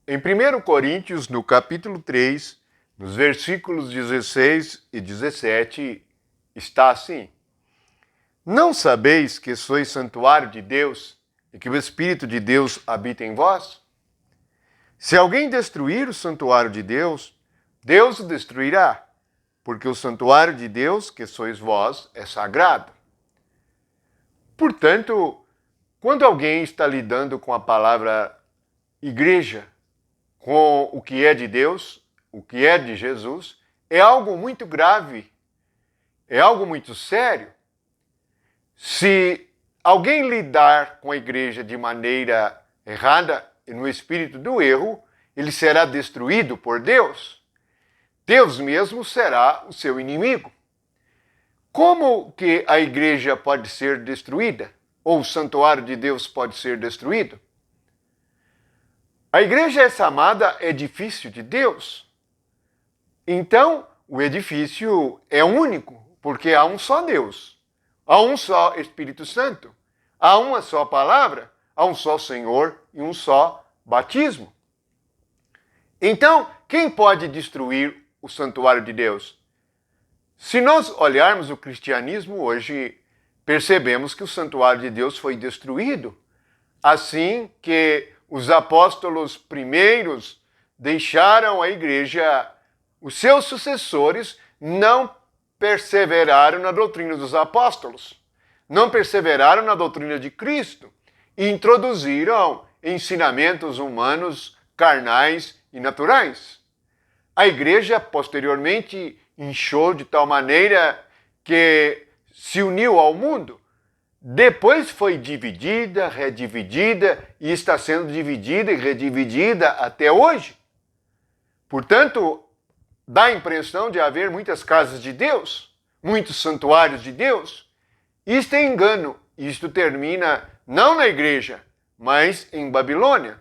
Em 1 Coríntios, no capítulo 3, nos versículos 16 e 17, está assim: Não sabeis que sois santuário de Deus e que o Espírito de Deus habita em vós? Se alguém destruir o santuário de Deus, Deus o destruirá, porque o santuário de Deus, que sois vós, é sagrado. Portanto, quando alguém está lidando com a palavra igreja, com o que é de Deus, o que é de Jesus, é algo muito grave, é algo muito sério. Se alguém lidar com a igreja de maneira errada, no espírito do erro, ele será destruído por Deus. Deus mesmo será o seu inimigo. Como que a igreja pode ser destruída? Ou o santuário de Deus pode ser destruído? A igreja é chamada edifício de Deus. Então, o edifício é único, porque há um só Deus, há um só Espírito Santo, há uma só palavra, há um só Senhor e um só batismo. Então, quem pode destruir o santuário de Deus? Se nós olharmos o cristianismo hoje, percebemos que o santuário de Deus foi destruído, assim que os apóstolos primeiros deixaram a igreja, os seus sucessores não perseveraram na doutrina dos apóstolos, não perseveraram na doutrina de Cristo e introduziram ensinamentos humanos, carnais e naturais. A igreja, posteriormente, inchou de tal maneira que se uniu ao mundo. Depois foi dividida, redividida e está sendo dividida e redividida até hoje. Portanto, dá a impressão de haver muitas casas de Deus, muitos santuários de Deus. Isto é engano. Isto termina não na igreja, mas em Babilônia.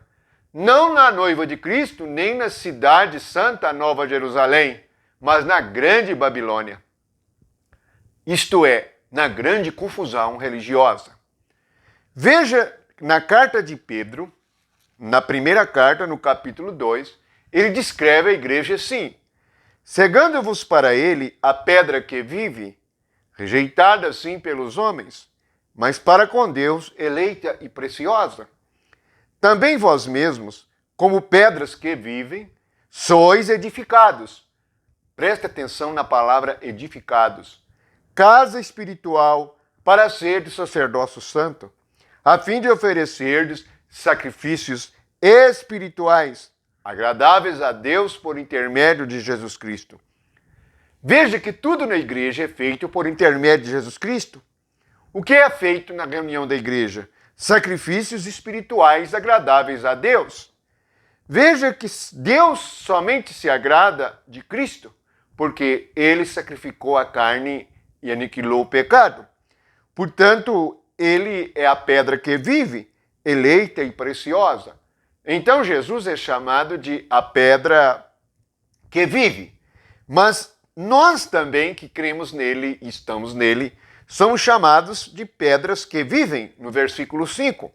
Não na noiva de Cristo, nem na cidade santa Nova Jerusalém, mas na grande Babilônia. Isto é, na grande confusão religiosa. Veja na carta de Pedro, na primeira carta, no capítulo 2, ele descreve a igreja assim: cegando-vos para ele a pedra que vive, rejeitada sim pelos homens, mas para com Deus eleita e preciosa. Também vós mesmos, como pedras que vivem, sois edificados. Preste atenção na palavra edificados. Casa espiritual para seres sacerdócio santo, a fim de oferecerdes sacrifícios espirituais, agradáveis a Deus por intermédio de Jesus Cristo. Veja que tudo na igreja é feito por intermédio de Jesus Cristo. O que é feito na reunião da igreja? Sacrifícios espirituais agradáveis a Deus. Veja que Deus somente se agrada de Cristo, porque ele sacrificou a carne e aniquilou o pecado. Portanto, ele é a pedra que vive, eleita e preciosa. Então, Jesus é chamado de a pedra que vive. Mas nós também, que cremos nele e estamos nele, somos chamados de pedras que vivem, no versículo 5.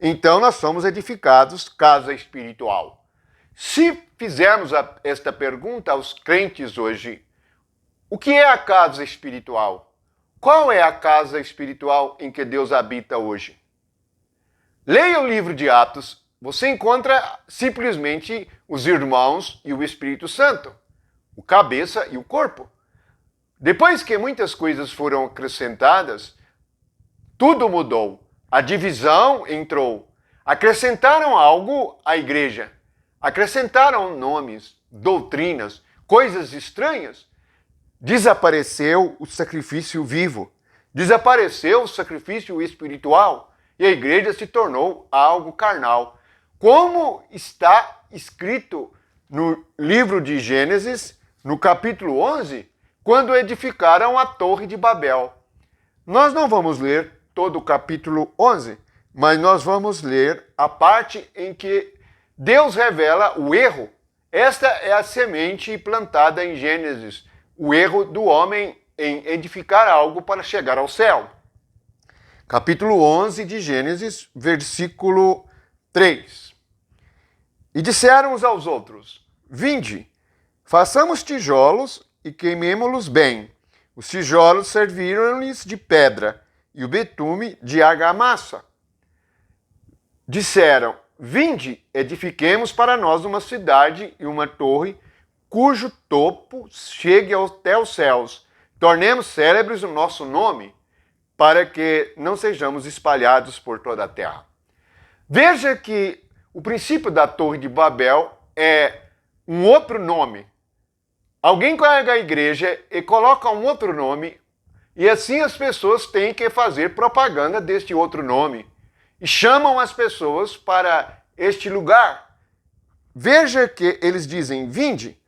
Então, nós somos edificados casa espiritual. Se fizermos esta pergunta aos crentes hoje, o que é a casa espiritual? Qual é a casa espiritual em que Deus habita hoje? Leia o livro de Atos, você encontra simplesmente os irmãos e o Espírito Santo, o cabeça e o corpo. Depois que muitas coisas foram acrescentadas, tudo mudou. A divisão entrou. Acrescentaram algo à igreja. Acrescentaram nomes, doutrinas, coisas estranhas. Desapareceu o sacrifício vivo. Desapareceu o sacrifício espiritual. E a igreja se tornou algo carnal. Como está escrito no livro de Gênesis, no capítulo 11, quando edificaram a Torre de Babel. Nós não vamos ler todo o capítulo 11, mas nós vamos ler a parte em que Deus revela o erro. Esta é a semente plantada em Gênesis, o erro do homem em edificar algo para chegar ao céu. Capítulo 11 de Gênesis, versículo 3. E disseram uns aos outros: Vinde, façamos tijolos e queimemo-los bem. Os tijolos serviram-lhes de pedra e o betume de argamassa. Disseram: Vinde, edifiquemos para nós uma cidade e uma torre, cujo topo chegue até os céus. Tornemos célebres o nosso nome, para que não sejamos espalhados por toda a terra. Veja que o princípio da Torre de Babel é um outro nome. Alguém pega a igreja e coloca um outro nome, e assim as pessoas têm que fazer propaganda deste outro nome. E chamam as pessoas para este lugar. Veja que eles dizem: Vinde,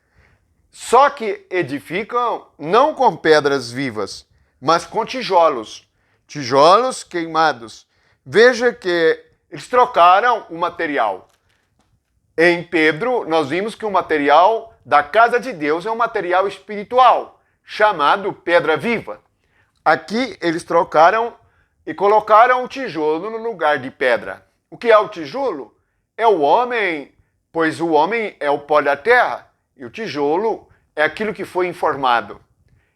só que edificam não com pedras vivas, mas com tijolos. Tijolos queimados. Veja que eles trocaram o material. Em Pedro, nós vimos que o material da casa de Deus é um material espiritual, chamado pedra viva. Aqui eles trocaram e colocaram o tijolo no lugar de pedra. O que é o tijolo? É o homem, pois o homem é o pó da terra, e o tijolo é aquilo que foi informado,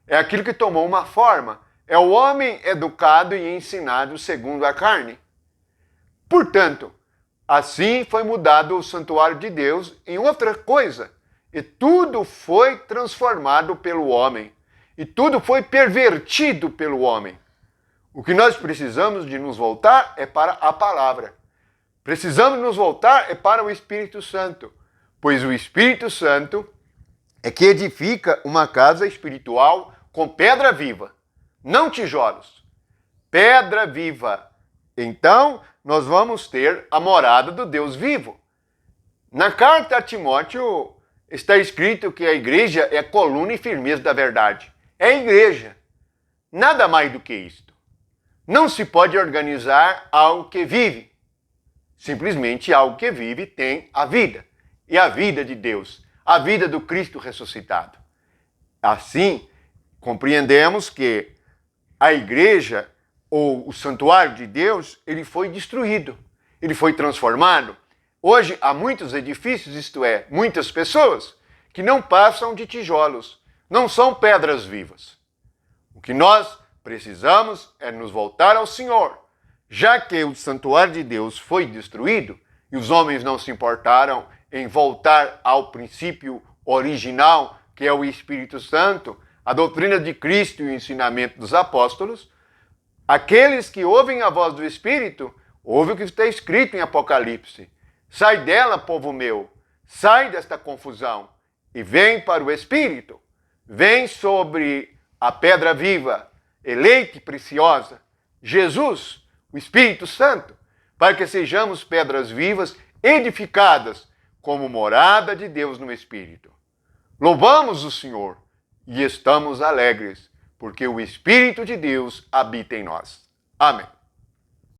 é aquilo que tomou uma forma, é o homem educado e ensinado segundo a carne. Portanto, assim foi mudado o santuário de Deus em outra coisa, e tudo foi transformado pelo homem, e tudo foi pervertido pelo homem. O que nós precisamos de nos voltar é para a palavra. Precisamos nos voltar é para o Espírito Santo, pois o Espírito Santo é que edifica uma casa espiritual com pedra viva, não tijolos. Pedra viva. Então, nós vamos ter a morada do Deus vivo. Na carta a Timóteo está escrito que a igreja é a coluna e firmeza da verdade. É a igreja. Nada mais do que isto. Não se pode organizar algo que vive. Simplesmente algo que vive tem a vida. E a vida de Deus. A vida do Cristo ressuscitado. Assim, compreendemos que a igreja ou o santuário de Deus, ele foi destruído, ele foi transformado. Hoje há muitos edifícios, isto é, muitas pessoas, que não passam de tijolos, não são pedras vivas. O que nós precisamos é nos voltar ao Senhor, já que o santuário de Deus foi destruído e os homens não se importaram em voltar ao princípio original, que é o Espírito Santo, a doutrina de Cristo e o ensinamento dos apóstolos. Aqueles que ouvem a voz do Espírito, ouvem o que está escrito em Apocalipse. Sai dela, povo meu, sai desta confusão e vem para o Espírito. Vem sobre a pedra viva, eleita e preciosa, Jesus, o Espírito Santo, para que sejamos pedras vivas, edificadas como morada de Deus no Espírito. Louvamos o Senhor e estamos alegres, porque o Espírito de Deus habita em nós. Amém.